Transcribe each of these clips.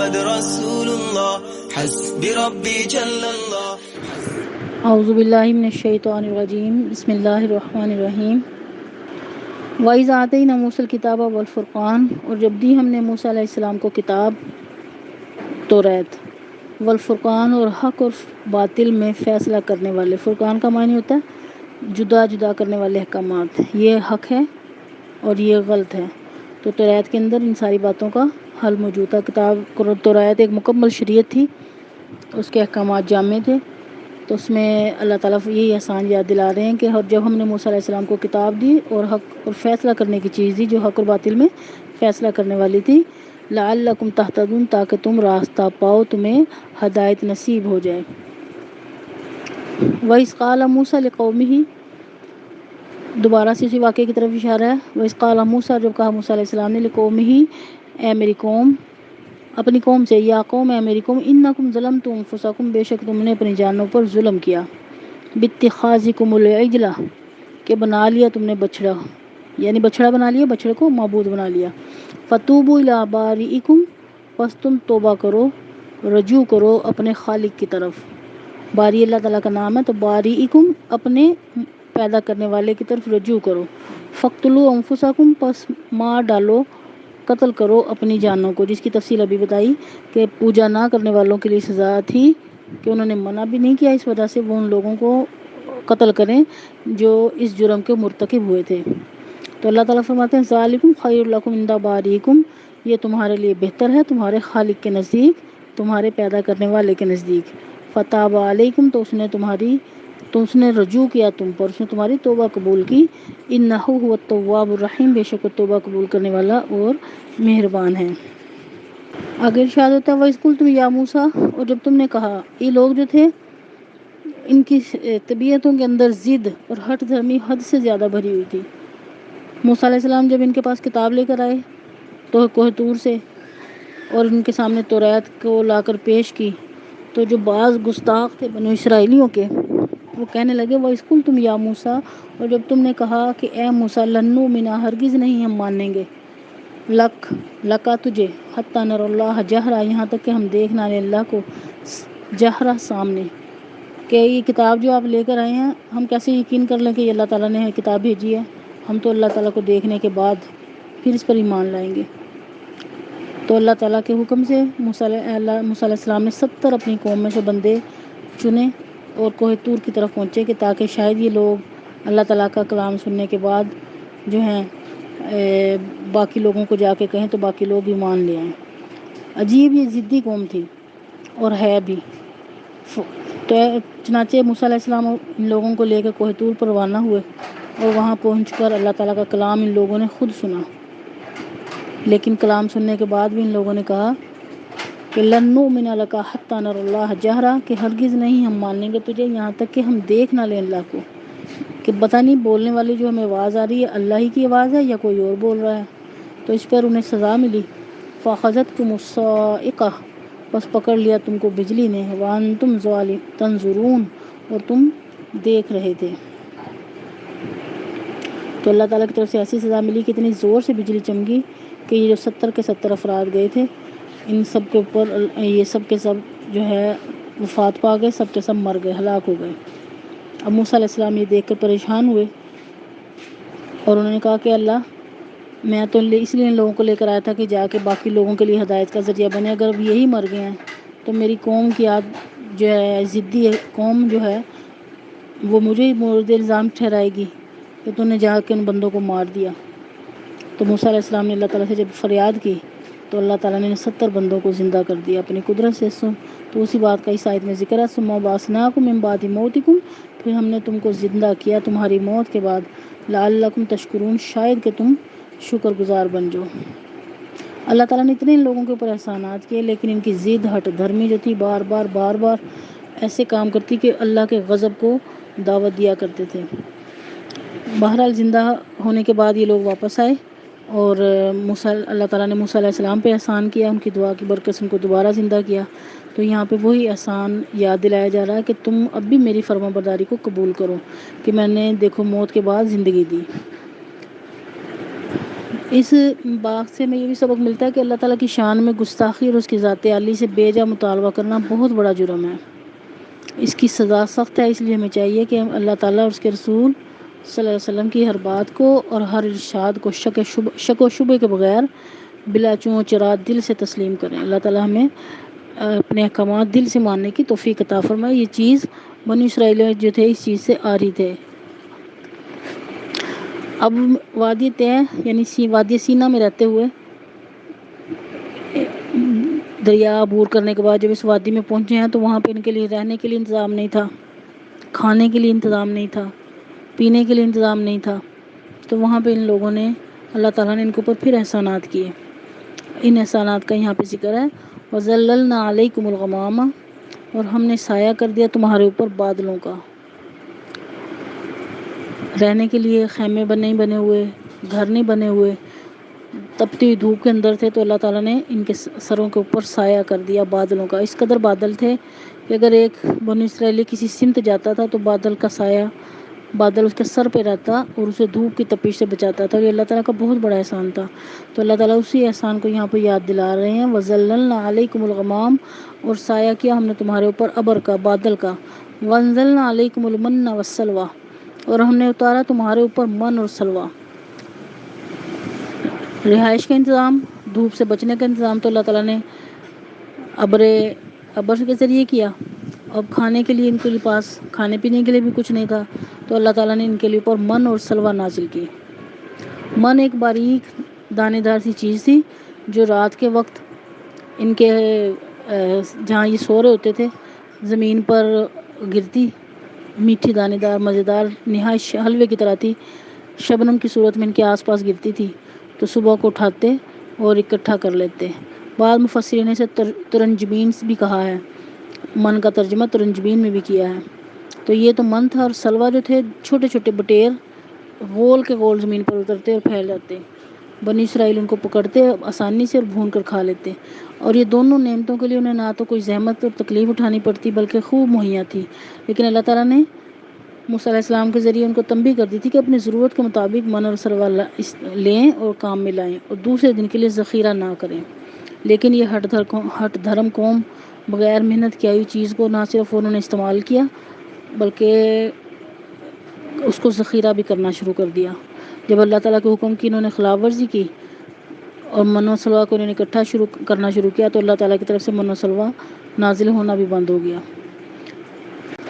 محمد رسول اللہ حسبی ربی جل اللہ. اعوذ باللہ من الشیطان الرجیم بسم اللہ الرحمن الرحیم. وَإِذْ آتَيْنَا مُوسَى الْكِتَابَ وَالْفُرْقَانَ، اور جب دی ہم نے موسیٰ علیہ السلام کو کتاب توریت، والفرقان اور حق اور باطل میں فیصلہ کرنے والے. فرقان کا معنی ہوتا ہے جدا جدا کرنے والے احکامات، یہ حق ہے اور یہ غلط ہے. تو توریت کے اندر ان ساری باتوں کا حل موجود تھا. کتاب توریت ایک مکمل شریعت تھی، اس کے احکامات جامع تھے. تو اس میں اللہ تعالیٰ یہی احسان یاد دلا رہے ہیں کہ جب ہم نے موسیٰ علیہ السلام کو کتاب دی اور حق اور فیصلہ کرنے کی چیز دی جو حق اور باطل میں فیصلہ کرنے والی تھی، لعلکم تہتدون، تاکہ تم راستہ پاؤ، تمہیں ہدایت نصیب ہو جائے. وَإِذْ قَالَ مُوسَىٰ لِقَوْمِهِ، دوبارہ سے اسی واقعے کی طرف اشارہ ہے. وَإِذْ قَالَ مُوسَىٰ، جب کہا موسیٰ علیہ السلام نے، لِقَوْمِهِ، اے میری قوم، اپنی قوم سے، یا قوم، اے میری قوم، انکم ظلمتم انفسکم، بے شک تم نے اپنی جانوں پر ظلم کیا، باتخاذکم العجلہ، کہ بنا لیا تم نے بچڑا، یعنی بچڑا بنا لیا، بچڑے کو معبود بنا لیا. فتوبوا الی بارئکم، پس تم توبہ کرو، رجوع کرو اپنے خالق کی طرف. باری اللہ تعالیٰ کا نام ہے، تو بارئکم اپنے پیدا کرنے والے کی طرف رجوع کرو. فقتلوا انفسکم، پس مار ڈالو، قتل کرو اپنی جانوں کو، جس کی تفصیل ابھی بتائی کہ پوجا نہ کرنے والوں کے لیے سزا تھی کہ انہوں نے منع بھی نہیں کیا، اس وجہ سے وہ ان لوگوں کو قتل کریں جو اس جرم کے مرتکب ہوئے تھے. تو اللہ تعالیٰ فرماتے ہیں ذالکم خیر لکم عند بارئکم، یہ تمہارے لیے بہتر ہے تمہارے خالق کے نزدیک، تمہارے پیدا کرنے والے کے نزدیک. فتاب علیکم، تو اس نے رجوع کیا تم پر، اس نے تمہاری توبہ قبول کی. انہ هو التواب الرحیم، بے شک توبہ قبول کرنے والا اور مہربان ہے. آگے ارشاد ہوتا ہے وَإِذْ قُلْتُمْ يَا مُوسَىٰ، اور جب تم نے کہا، یہ لوگ جو تھے ان کی طبیعتوں کے اندر ضد اور ہٹ دھرمی حد سے زیادہ بھری ہوئی تھی. موسیٰ علیہ السلام جب ان کے پاس کتاب لے کر آئے تو کوہ طور سے، اور ان کے سامنے توریت کو لا کر پیش کی، تو جو بعض گستاخ تھے بنو اسرائیلیوں کے، وہ کہنے لگے وَإِذْ قُلْتُمْ يَا مُوسَىٰ، اور جب تم نے کہا کہ اے موسیٰ، لَن نُؤْمِنَ، ہرگز نہیں ہم مانیں گے، لکا تجھے، حتیٰ نر اللہ جہرا، یہاں تک کہ ہم دیکھ نہ لیں اللہ کو جہرا سامنے. کہ یہ کتاب جو آپ لے کر آئے ہیں، ہم کیسے یقین کر لیں کہ یہ اللہ تعالیٰ نے کتاب بھیجی ہے؟ ہم تو اللہ تعالیٰ کو دیکھنے کے بعد پھر اس پر ایمان لائیں گے. تو اللہ تعالیٰ کے حکم سے موسیٰ علیہ السلام نے 70 اپنی قوم میں سے بندے چنے اور کوہ طور کی طرف پہنچے کہ تاکہ شاید یہ لوگ اللہ تعالیٰ کا کلام سننے کے بعد جو ہیں باقی لوگوں کو جا کے کہیں تو باقی لوگ ایمان لے آئیں. عجیب یہ ضدی قوم تھی اور ہے بھی. تو چنانچہ موسیٰ علیہ السلام ان لوگوں کو لے کے کوہ طور پر روانہ ہوئے، اور وہاں پہنچ کر اللہ تعالیٰ کا کلام ان لوگوں نے خود سنا. لیکن کلام سننے کے بعد بھی ان لوگوں نے کہا کہ لن نؤمن لک حتی نر اللہ جہرا، کہ ہرگز نہیں ہم مانیں گے تجھے یہاں تک کہ ہم دیکھ نہ لیں اللہ کو. کہ پتہ نہیں بولنے والی جو ہمیں آواز آ رہی ہے اللہ ہی کی آواز ہے یا کوئی اور بول رہا ہے. تو اس پر انہیں سزا ملی. فاخذتکم الصاعقہ، پس پکڑ لیا تم کو بجلی نے، وانتم تنظرون، اور تم دیکھ رہے تھے. تو اللہ تعالیٰ کی طرف سے ایسی سزا ملی کہ اتنی زور سے بجلی چمکی کہ یہ جو 70 کے 70 افراد گئے تھے، ان سب کے اوپر یہ سب کے سب جو ہے وفات پا گئے، سب کے سب مر گئے، ہلاک ہو گئے. اب موسیٰ علیہ السلام یہ دیکھ کر پریشان ہوئے، اور انہوں نے کہا کہ اللہ، میں تو اس لیے ان لوگوں کو لے کر آیا تھا کہ جا کے باقی لوگوں کے لیے ہدایت کا ذریعہ بنے. اگر اب یہی مر گئے ہیں تو میری قوم کی جو ہے ضدی قوم جو ہے وہ مجھے ہی مورد الزام ٹھہرائے گی کہ تو نے جا کے ان بندوں کو مار دیا. تو موسیٰ علیہ السلام نے اللہ تعالیٰ سے جب فریاد کی تو اللہ تعالیٰ نے 70 بندوں کو زندہ کر دیا اپنی قدرت سے. تو اسی بات کا اس آیت میں ذکر ہے، ثم بعثناکم من بعد موتکم، پھر ہم نے تم کو زندہ کیا تمہاری موت کے بعد، لعلکم تشکرون، شاید کہ تم شکر گزار بن جاؤ. اللہ تعالیٰ نے اتنے ان لوگوں کے اوپر احسانات کیے، لیکن ان کی ضد ہٹ دھرمی جو تھی بار بار ایسے کام کرتی کہ اللہ کے غضب کو دعوت دیا کرتے تھے. بہرحال زندہ ہونے کے بعد یہ لوگ واپس آئے، اور اللہ تعالیٰ نے موسیٰ علیہ السلام پہ احسان کیا، ان کی دعا کی برکت سے ان کو دوبارہ زندہ کیا. تو یہاں پہ وہی احسان یاد دلایا جا رہا ہے کہ تم اب بھی میری فرما برداری کو قبول کرو کہ میں نے دیکھو موت کے بعد زندگی دی. اس باغ سے ہمیں یہ بھی سبق ملتا ہے کہ اللہ تعالیٰ کی شان میں گستاخی اور اس کی ذات عالی سے بے جا مطالبہ کرنا بہت بڑا جرم ہے، اس کی سزا سخت ہے۔ اس لیے ہمیں چاہیے کہ ہم اللہ تعالیٰ اور اس کے رسول صلی اللہ علیہ وسلم کی ہر بات کو اور ہر ارشاد کو شک و شبے کے بغیر بلا چون و چرا دل سے تسلیم کریں۔ اللہ تعالیٰ ہمیں اپنے احکامات دل سے ماننے کی توفیق عطا فرمائے۔ یہ چیز بنی اسرائیل جو تھے اس چیز سے عاری تھے۔ اب وادی طے یعنی وادی سینا میں رہتے ہوئے دریا عبور کرنے کے بعد جب اس وادی میں پہنچے ہیں تو وہاں پہ ان کے لیے رہنے کے لیے انتظام نہیں تھا، کھانے کے لیے انتظام نہیں تھا، پینے کے لیے انتظام نہیں تھا۔ تو وہاں پہ ان لوگوں نے اللہ تعالیٰ نے ان کے اوپر پھر احسانات کیے۔ ان احسانات کا یہاں پہ ذکر ہے، وَظَلَّلْنَا عَلَيْكُمُ الْغَمَامَ، اور ہم نے سایہ کر دیا تمہارے اوپر بادلوں کا۔ رہنے کے لیے خیمے نہیں بنے ہوئے، گھر نہیں بنے ہوئے، تپتی ہوئی دھوپ کے اندر تھے، تو اللہ تعالیٰ نے ان کے سروں کے اوپر سایہ کر دیا بادلوں کا۔ اس قدر بادل تھے کہ اگر ایک بنی اسرائیلی کسی سمت جاتا تھا تو بادل کا سایہ بادل اس کے سر پہ رہتا اور اسے دھوپ کی تپش سے بچاتا تھا۔ یہ اللہ تعالیٰ کا بہت بڑا احسان تھا۔ تو اللہ تعالیٰ اسی احسان کو یہاں پہ یاد دلا رہے ہیں، وَظَلَّلْنَا عَلَيْكُمُ الْغَمَامَ، اور سایہ کیا ہم نے تمہارے اوپر ابر کا، بادل کا، وَأَنزَلْنَا عَلَيْكُمُ الْمَنَّ وَالسَّلْوَىٰ، اور ہم نے اتارا تمہارے اوپر من اور سلوہ۔ رہائش کا انتظام، دھوپ سے بچنے کا انتظام تو اللہ تعالیٰ نے ابر کے ذریعے کیا۔ اب کھانے کے لیے ان کے پاس کھانے پینے کے لیے بھی کچھ نہیں تھا، تو اللہ تعالیٰ نے ان کے لیے اوپر من اور سلوہ نازل کی۔ من ایک باریک دانے دار سی چیز تھی جو رات کے وقت ان کے جہاں یہ سو رہے ہوتے تھے زمین پر گرتی، میٹھی دانے دار مزیدار نہایت حلوے کی طرح تھی، شبنم کی صورت میں ان کے آس پاس گرتی تھی، تو صبح کو اٹھاتے اور اکٹھا کر لیتے۔ بعض مفسرین نے اسے ترنجبین بھی کہا ہے، من کا ترجمہ ترنجبین میں بھی کیا ہے۔ تو یہ تو من تھا، اور سلوہ جو تھے چھوٹے چھوٹے بٹیر غول کے غول زمین پر اترتے اور پھیل جاتے۔ بنی اسرائیل ان کو پکڑتے آسانی سے اور بھون کر کھا لیتے، اور یہ دونوں نعمتوں کے لیے انہیں نہ تو کوئی زحمت اور تکلیف اٹھانی پڑتی بلکہ خوب مہیا تھی۔ لیکن اللہ تعالیٰ نے موسیٰ علیہ السلام کے ذریعے ان کو تنبیہ کر دی تھی کہ اپنی ضرورت کے مطابق من اور سلوہ لیں اور کام میں لائیں، اور دوسرے دن کے لیے ذخیرہ نہ کریں۔ لیکن یہ ہٹ دھرم قوم بغیر محنت کی ہوئی چیز کو نہ صرف انہوں نے استعمال کیا بلکہ اس کو ذخیرہ بھی کرنا شروع کر دیا۔ جب اللہ تعالیٰ کے حکم کی انہوں نے خلاف ورزی کی اور من و سلوہ کو انہوں نے اکٹھا کرنا شروع کیا، تو اللہ تعالیٰ کی طرف سے من و سلوہ نازل ہونا بھی بند ہو گیا۔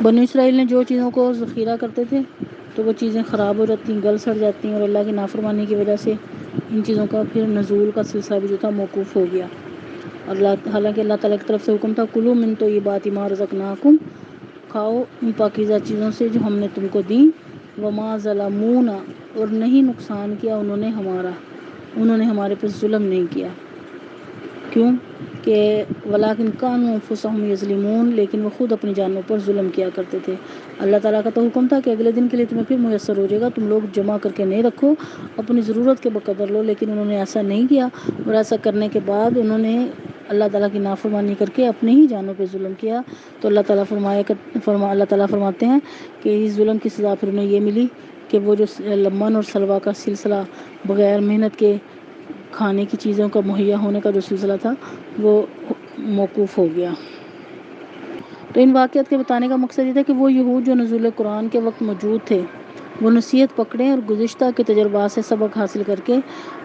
بنی اسرائیل نے جو چیزوں کو ذخیرہ کرتے تھے تو وہ چیزیں خراب ہو جاتی، گل سڑ جاتی، اور اللہ کی نافرمانی کی وجہ سے ان چیزوں کا پھر نزول کا سلسلہ بھی جو تھا موقوف ہو گیا۔ حالانکہ اللہ تعالیٰ کی طرف سے حکم تھا، کلوا من طیبات ما رزقناکم، کھاؤ ان پاکیزہ چیزوں سے جو ہم نے تم کو دیں، وما ظلمونا، اور نہیں نقصان کیا انہوں نے ہمارے پر ظلم نہیں کیا۔ کیوں کہ ولیکن کانوا انفسہم یظلمون، لیکن وہ خود اپنی جانوں پر ظلم کیا کرتے تھے۔ اللہ تعالیٰ کا تو حکم تھا کہ اگلے دن کے لیے تمہیں پھر میسر ہو جائے گا، تم لوگ جمع کر کے نہیں رکھو، اپنی ضرورت کے بقدر لو، لیکن انہوں نے ایسا نہیں کیا، اور ایسا کرنے کے بعد انہوں نے اللہ تعالیٰ کی نافرمانی کر کے اپنے ہی جانوں پہ ظلم کیا۔ تو اللہ تعالیٰ فرماتے ہیں کہ اس ظلم کی سزا پھر انہیں یہ ملی کہ وہ جو من اور سلوہ کا سلسلہ بغیر محنت کے کھانے کی چیزوں کا مہیا ہونے کا جو سلسلہ تھا وہ موقوف ہو گیا۔ تو ان واقعات کے بتانے کا مقصد یہ تھا کہ وہ یہود جو نزول قرآن کے وقت موجود تھے وہ نصیحت پکڑیں اور گزشتہ کے تجربات سے سبق حاصل کر کے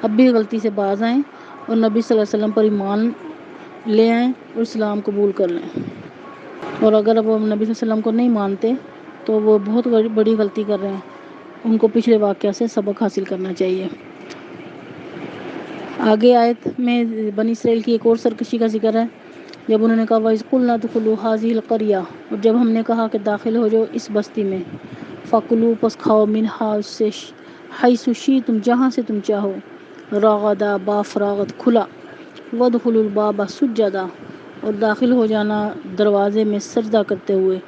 اب بھی غلطی سے باز آئیں اور نبی صلی اللہ علیہ وسلم پر ایمان لے آئیں اور اسلام قبول کر لیں۔ اور اگر اب وہ نبی صلی اللہ علیہ وسلم کو نہیں مانتے تو وہ بہت بڑی غلطی کر رہے ہیں، ان کو پچھلے واقعہ سے سبق حاصل کرنا چاہیے۔ آگے آیت میں بنی اسرائیل کی ایک اور سرکشی کا ذکر ہے، جب انہوں نے کہا وَإِذْ قُلْنَا ادْخُلُوا هَٰذِهِ الْقَرْيَةَ، اور جب ہم نے کہا کہ داخل ہو جاؤ اس بستی میں، فَكُلُوا، پس کھاؤ، مِنْهَا، اس سے، حَيْثُ شِئْتُمْ، جہاں سے تم چاہو، رَغَدًا، با فراغت کھلا، وَادْخُلُوا الْبَابَ سُجَّدًا، اور داخل ہو جانا دروازے میں سجدہ کرتے ہوئے،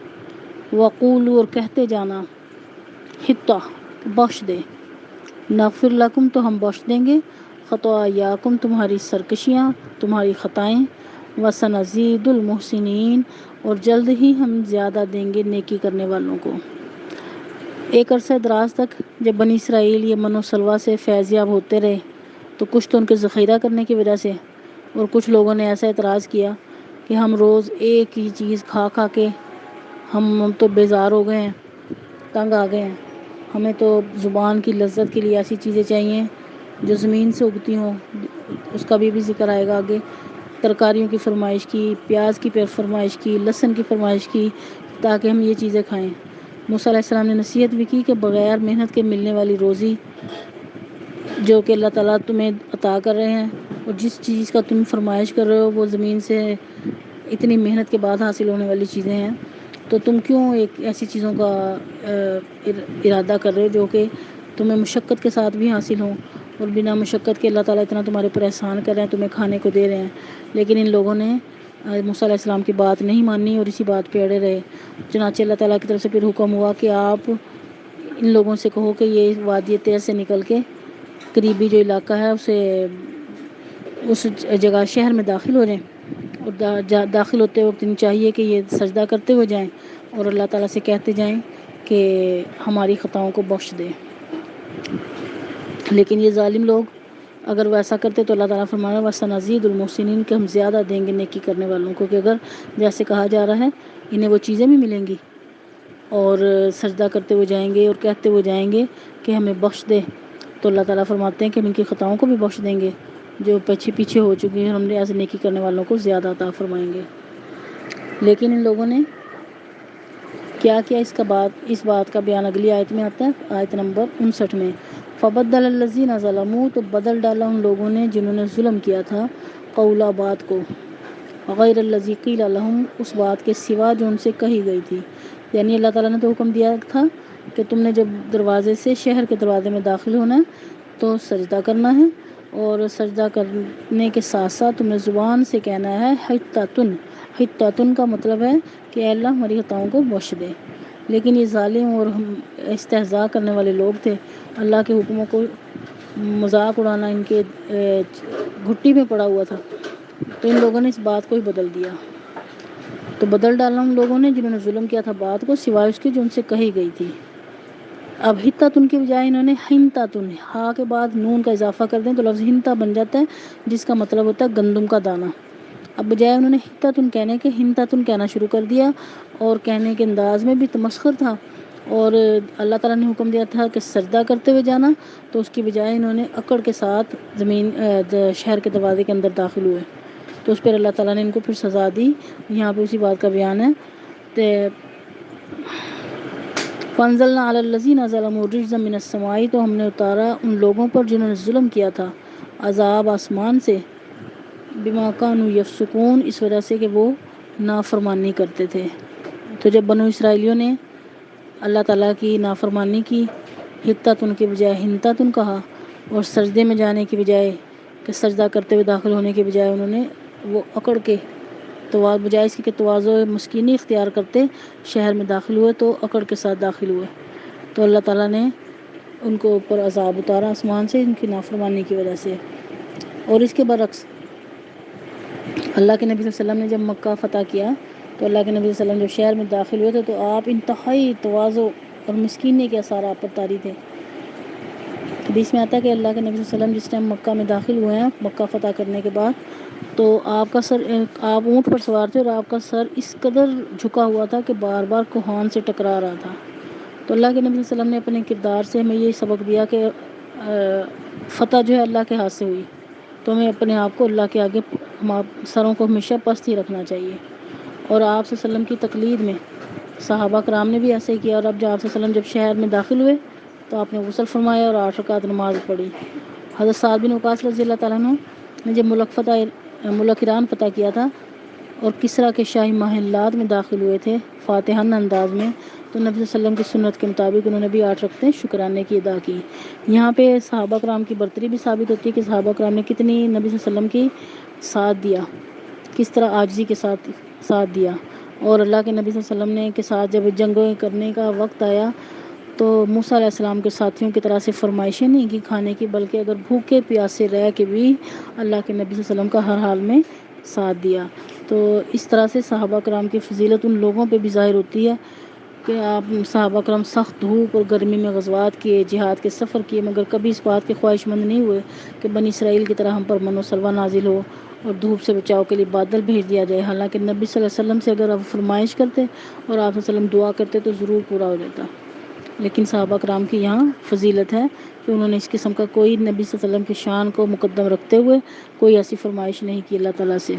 وَقُولُوا، اور کہتے جانا، حِطَّةٌ، بخش دے، نغفر لکم، تو ہم بخش دیں گے، خطایاکم، تمہاری سرکشیاں، تمہاری خطائیں، وسنزید المحسنین، اور جلد ہی ہم زیادہ دیں گے نیکی کرنے والوں کو۔ ایک عرصہ دراز تک جب بنی اسرائیل یہ من و سلوہ سے فیض یاب ہوتے رہے تو کچھ تو ان کے ذخیرہ کرنے کی وجہ سے، اور کچھ لوگوں نے ایسا اعتراض کیا کہ ہم روز ایک ہی چیز کھا کھا کے ہم تو بیزار ہو گئے ہیں، تنگ آ گئے ہیں، ہمیں تو زبان کی لذت کے لیے ایسی چیزیں چاہیے جو زمین سے اگتی ہوں، اس کا بھی ذکر آئے گا آگے، ترکاریوں کی فرمائش کی، پیاز کی فرمائش کی، لہسن کی فرمائش کی، تاکہ ہم یہ چیزیں کھائیں۔ موسیٰ علیہ السلام نے نصیحت بھی کی کہ بغیر محنت کے ملنے والی روزی جو کہ اللہ تعالیٰ تمہیں عطا کر رہے ہیں، اور جس چیز کا تم فرمائش کر رہے ہو وہ زمین سے اتنی محنت کے بعد حاصل ہونے والی چیزیں ہیں، تو تم کیوں ایک ایسی چیزوں کا ارادہ کر رہے ہو جو کہ تمہیں مشقت کے ساتھ بھی حاصل ہوں، اور بنا مشقت کے اللہ تعالیٰ اتنا تمہارے پر احسان کر رہے ہیں، تمہیں کھانے کو دے رہے ہیں۔ لیکن ان لوگوں نے موسیٰ علیہ السلام کی بات نہیں مانی اور اسی بات پہ اڑے رہے۔ چنانچہ اللہ تعالیٰ کی طرف سے پھر حکم ہوا کہ آپ ان لوگوں سے کہو کہ یہ وادی طے سے نکل کے قریبی جو علاقہ ہے اس جگہ شہر میں داخل ہو جائیں، اور داخل ہوتے وقت ان چاہیے کہ یہ سجدہ کرتے ہوئے جائیں اور اللہ تعالیٰ سے کہتے جائیں کہ ہماری خطاؤں کو بخش دے۔ لیکن یہ ظالم لوگ اگر ویسا کرتے تو اللہ تعالیٰ فرمایا وَسَنَزِيدُ الْمُحْسِنِينَ کہ ہم زیادہ دیں گے نیکی کرنے والوں کو، کہ اگر جیسے کہا جا رہا ہے انہیں وہ چیزیں بھی ملیں گی اور سجدہ کرتے ہوئے جائیں گے اور کہتے ہوئے جائیں گے کہ ہمیں بخش دے، تو اللہ تعالیٰ فرماتے ہیں کہ ہم ان کی خطاؤں کو بھی بخش دیں گے جو پیچھے ہو چکی ہیں، ہم نے ایسے نیکی کرنے والوں کو زیادہ عطا فرمائیں گے۔ لیکن ان لوگوں نے کیا کیا، اس بات کا بیان اگلی آیت میں آتا ہے، آیت نمبر 59 میں، فَبَدَّلَ الَّذِينَ ظَلَمُوا تو بدل ڈالا ان لوگوں نے جنہوں نے ظلم کیا تھا، قولا بات کو، غیر الذی قیل لہم اس بات کے سوا جو ان سے کہی گئی تھی۔ یعنی اللہ تعالیٰ نے تو حکم دیا تھا کہ تم نے جب دروازے سے شہر کے دروازے میں داخل ہونا ہے تو سجدہ کرنا ہے، اور سجدہ کرنے کے ساتھ ساتھ تم نے زبان سے کہنا ہے حتتن۔ حتتن کا مطلب ہے کہ اے اللہ ہماری خطاؤں کو بخش دے۔ لیکن یہ ظالم اور استہزاء کرنے والے لوگ تھے، اللہ کے حکموں کو مذاق اڑانا ان کے گھٹی میں پڑا ہوا تھا، تو ان لوگوں نے اس بات کو ہی بدل دیا۔ تو بدل ڈالا ان لوگوں نے جنہوں نے ظلم کیا تھا بات کو سوائے اس کے جو ان سے کہی گئی تھی۔ اب حتتن کی بجائے انہوں نے حنتتن، ہا کے بعد نون کا اضافہ کر دیں تو لفظ ہنتا بن جاتا ہے جس کا مطلب ہوتا ہے گندم کا دانہ۔ اب بجائے انہوں نے حتتن کہنے کے ہنتتن کہنا شروع کر دیا، اور کہنے کے انداز میں بھی تمسخر تھا، اور اللہ تعالیٰ نے حکم دیا تھا کہ سجدہ کرتے ہوئے جانا، تو اس کی بجائے انہوں نے اکڑ کے ساتھ شہر کے دروازے کے اندر داخل ہوئے، تو اس پر اللہ تعالیٰ نے ان کو پھر سزا دی۔ یہاں پہ اسی بات کا بیان ہے کہ فَأَنزَلْنَا عَلَى الَّذِينَ ظَلَمُوا رِجْزًا مِّنَ السَّمَاءِ تو ہم نے اتارا ان لوگوں پر جنہوں نے ظلم کیا تھا عذاب آسمان سے، بِمَا كَانُوا يَفْسُقُونَ اس وجہ سے کہ وہ نافرمانی کرتے تھے۔ تو جب بنو اسرائیلیوں نے اللہ تعالیٰ کی نافرمانی کی، حتتن کے بجائے ہنتتن کہا، اور سجدے میں جانے کی بجائے کہ سجدہ کرتے ہوئے داخل ہونے کے بجائے انہوں نے وہ اکڑ کے بجائے اس کی تواضع مسکینی اختیار کرتے شہر میں داخل ہوئے، تو اکڑ کے ساتھ داخل ہوئے، تو اللہ تعالیٰ نے ان کو اوپر عذاب اتارا آسمان سے ان کی نافرمانی کی وجہ سے۔ اور اس کے برعکس اللہ کے نبی صلی اللہ علیہ وسلم نے جب مکہ فتح کیا تو اللہ کے نبی صلی اللہ علیہ وسلم جب شہر میں داخل ہوئے تھے تو آپ انتہائی تواضع اور مسکینی کے آثار آپ پر طاری تھے۔ حدیث میں آتا ہے کہ اللہ کے نبی صلی اللہ علیہ وسلم جس ٹائم مکہ میں داخل ہوئے ہیں مکہ فتح کرنے کے بعد، تو آپ اونٹ پر سوار تھے اور آپ کا سر اس قدر جھکا ہوا تھا کہ بار بار کوہان سے ٹکرا رہا تھا۔ تو اللہ کے نبی صلی اللہ علیہ وسلم نے اپنے کردار سے ہمیں یہ سبق دیا کہ فتح جو ہے اللہ کے ہاتھ سے ہوئی، تو ہمیں اپنے آپ کو اللہ کے آگے سروں کو ہمیشہ پست ہی رکھنا چاہیے۔ اور آپ صلی اللہ علیہ وسلم کی تقلید میں صحابہ کرام نے بھی ایسے ہی کیا، اور اب جب آپ صلی اللہ علیہ وسلم جب شہر میں داخل ہوئے تو آپ نے غسل فرمایا اور 8 رکعت نماز پڑھی۔ حضرت سعد بن وقاص رضی اللہ تعالیٰ عنہ نے جب ملک ایران فتح کیا تھا اور کسریٰ کے شاہی محلات میں داخل ہوئے تھے فاتحانہ انداز میں، تو نبی صلی اللہ علیہ وسلم کی سنت کے مطابق انہوں نے بھی 8 رکعتیں شکرانے کی ادا کی۔ یہاں پہ صحابہ کرام کی برتری بھی ثابت ہوتی ہے کہ صحابہ کرام نے کتنی نبی صلی اللہ علیہ وسلم کی ساتھ دیا، کس طرح عاجزی کے ساتھ دیا، اور اللہ کے نبی صلی اللہ علیہ وسلم نے کے ساتھ جب جنگیں کرنے کا وقت آیا تو موسیٰ علیہ السلام کے ساتھیوں کی طرح سے فرمائشیں نہیں کی کھانے کی، بلکہ اگر بھوکے پیاسے رہ کے بھی اللہ کے نبی صلی اللہ علیہ وسلم کا ہر حال میں ساتھ دیا۔ تو اس طرح سے صحابہ کرام کی فضیلت ان لوگوں پہ بھی ظاہر ہوتی ہے کہ آپ صحابہ کرام سخت دھوپ اور گرمی میں غزوات کیے، جہاد کے سفر کیے، مگر کبھی اس بات کے خواہش مند نہیں ہوئے کہ بنی اسرائیل کی طرح ہم پر من و سلوہ نازل ہو اور دھوپ سے بچاؤ کے لیے بادل بھیج دیا جائے۔ حالانکہ نبی صلی اللہ علیہ وسلم سے اگر آپ فرمائش کرتے اور آپ صلی اللہ علیہ وسلم دعا کرتے تو ضرور پورا ہو جاتا، لیکن صحابہ کرام کی یہاں فضیلت ہے کہ انہوں نے اس قسم کا کوئی نبی صلی اللہ علیہ وسلم کی شان کو مقدم رکھتے ہوئے کوئی ایسی فرمائش نہیں کی اللہ تعالیٰ سے۔